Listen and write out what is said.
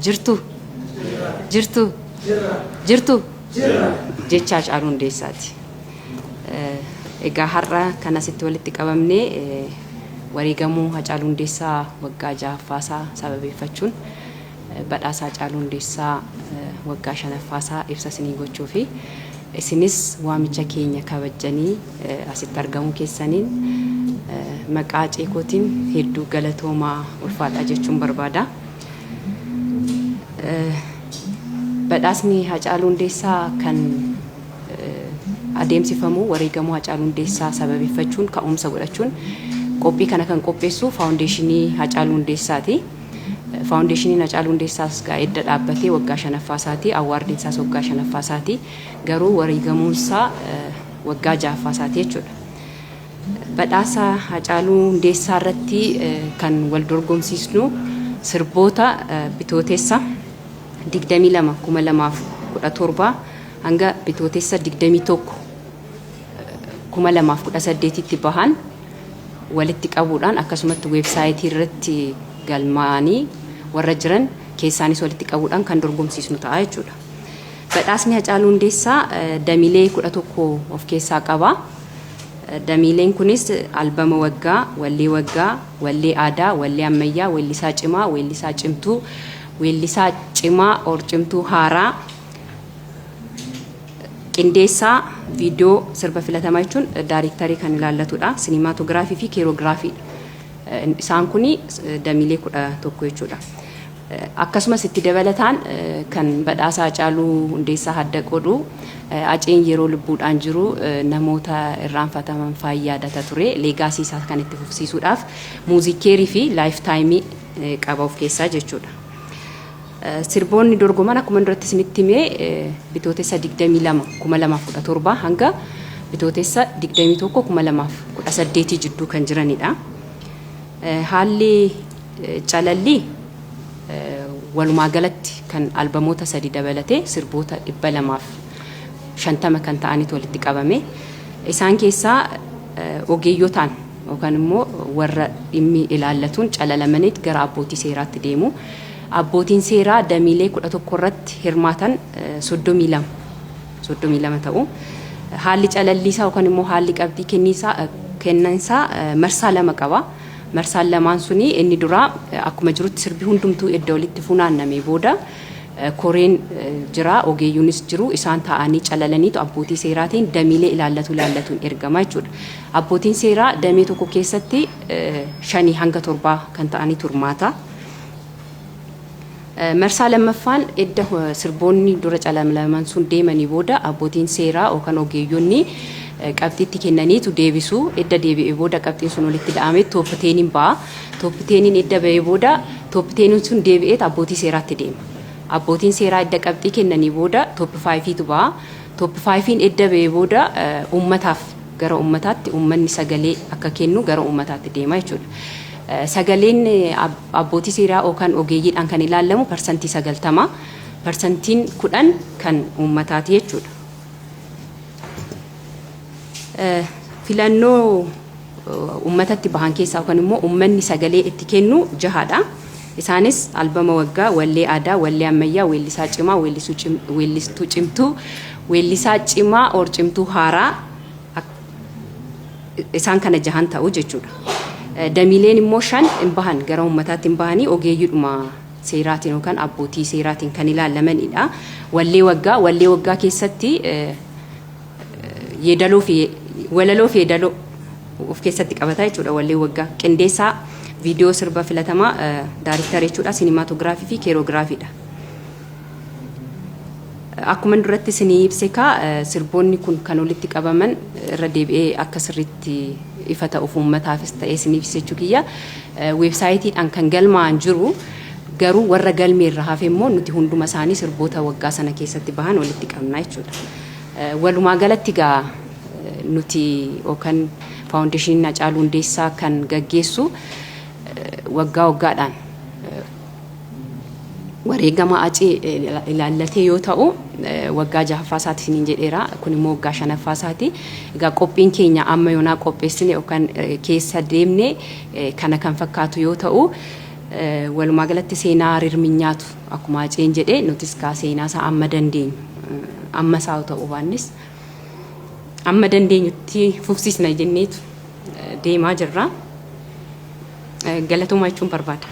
jirtu jirtu jirtu jecha Hacaaluu Hundeessaati. Egaa har'a kan asitti walitti qabamnee wareegamuu Hacaaluu Hundeessaa waggaa 6ffaasaa sababeeffachuun badhaasa Hacaaluu Hundeessaa waggaa 5ffaasaa ibsa isinii gochuu fi isinis waamicha keenya kabajanii asitti argamuu keessaniin maqaa ceekootiin hedduu galatoomaa ulfaadhaa jechuun barbaada. Badhaasni Hacaaluu Hundeessaa kan adeemsifamu wareegamuu Hacaaluu Hundeessaa sababeeffachuun ka'umsa godhachuun qophii kana kan qopheessu faawundeeshinii Hacaaluu Hundeessaati. Faawundeeshiniin Hacaaluu Hundeessaas edda dhaabbatee waggaa 5ffaasaati, awwaardiin isaas waggaa 5ffaasaati. Garuu wareegamuun isaa waggaa 6ffaasaati jechuudha. Badhaasa Hacaaluu Hundeessaa irratti kan wal dorgomsiisnu sirboota bitootessa 22,2017 hanga bitootessa 21,2018tti bahan walitti qabuudhaan akkasumatti weebsaayitii irratti galmaanii warra jiran keessaanis walitti qabuudhaan kan dorgomsiisnu ta'a jechuudha. Badhaasni Hacaaluu Hundeessaa damiilee 11 of keessaa qaba. Damiileen kunis albama waggaa, wallee aadaa, wallee ammayyaa, weellisaa cimaa, weellisaa cimtuu, weellisaa cimaa or cimtuu haaraa, qindeessaa viidiyoo sirba filatamaa jechuun daayiriktarii kan ilaallatudha. Siinimaatoogiraafii fi keeroogiraafii. Isaan kuni damiilee 11 jechuudha. Akkasumas itti dabalataan kan badhaasa Hacaaluu Hundeessaa adda godhu aceen yeroo lubbuudhaan jiru namoota irraanfataman fa'aa yaadata ture. Leegaasii isaa kan itti fufsiisuudhaaf muuzikeerii fi laayiftaayimii qaba of keessaa jechuudha. Sirboonni dorgoman akkuma duratti isinitti himee bitootessa 22,2017 hanga bitootessa 21,2018 jidduu kan jiranidha. Haalli calallii walumaa galatti kan albamoota 3 dabalatee sirboota 250 kan ta'anitu walitti qabame. Isaan keessaa ogeeyyotaan yookaan immoo warra dhimmi ilaallatuun calalamaniit gara abbootii seeraatti deemu. Abbootiin seeraa damiilee 11 irratti hirmaatan 32 ta'u. Haalli calalliisaa yookaan immoo haalli qabxii kennansaa marsaa 2 qaba. Marsaan lamaan suni inni dura akkuma jirutti sirbi hundumtuu edda walitti funaannamee booda koreen jira, ogeeyyoonnis jiru, isaan taa'anii calalaniitu abbootii seeraatiin damiilee ilaallatuun ergama jechuudha. Abbootiin seeraa damee tokko keessatti 5 hanga 7 kan ta'anii hirmaata. Marsaa lammaffaan edda sirboonni dura calalaman sun deemanii booda abbootiin seeraa yookaan ogeeyyoonni qabxiitti kennaniitu deebisu. Edda deebi'ee booda qabxiin sun walitti dha'amee toopiteeniin ba'a. Toopiteeniin edda ba'ee booda toopiteeniin sun deebi'ee abbootii seeraatti deema. Abbootiin seeraa edda qabxii kennanii booda toop 5tu ba'a. Toop 5n edda ba'ee booda uummataaf gara uummataatti uummanni sagalee akka kennu gara uummataatti deema jechuudha. Sagaleen abbootii seeraa yookaan ogeeyyiidhaan kan ilaalamu parsantii 90, parsantiin 10 kan uummataati jechuudha. Filannoo uummatatti bahan keessaa yookaan immoo uummanni sagalee itti kennu 6dha. Isaanis albama waggaa, wallee aadaa, wallee ammayyaa, weellisaa cimaa, weellistuu cimtuu, weellisaa cimaa or cimtuu haaraa isaan kana 6 ta'u jechuudha. Damiileen immoo 5 hin bahan gara uummataatti hin bahanii ogeeyyiidhuma seeraatiin yookaan abbootii seeraatiin kan ilaalamanidha. Wallee waggaa keessatti yeedaloo fi walaloo fi yeedaloo of keessatti qabata jechuudha. Wallee waggaa qindeessaa viidiyoo sirba filatamaa daayiriktarii jechuudha. Siinimaatoogiraafii fi keeroogiraafiidha. Akkuma duratti isinii ibse sirboonni kun kan walitti qabaman irra deebi'ee akka sirriitti ifa ta'uuf uummataafis ta'ee isiniif ibsachuu kiyya weebsaayitiidhaan kan galmaa'an jiru. Garuu warra galmee irra hafe immoo nuti hunduma isaanii sirboota waggaa sana keessatti bahan walitti qabna jechuudha. Walumaa galatti nuti yookaan faawundeeshiniin Hacaaluu Hundeessaa kan gaggeessu waggaadhaan wareegama acee ilaallatee yoo ta'u waggaa 6ffaasaati isiniin jedheera. Kun immoo waggaa 5ffaasaati. Egaa qophiin keenya amma yoonaa qopheessine yookaan keessa deemne kana kan fakkaatu yoo ta'u walumaa galatti seenaa rirminyaatu akkuma ceen jedhee nutis kaa seenaa isaa amma dandeenyu amma isaa ta'uu baannis amma dandeenyutti fufsiisna jenneetu deemaa jirra. Galatoomaa jechuun barbaada.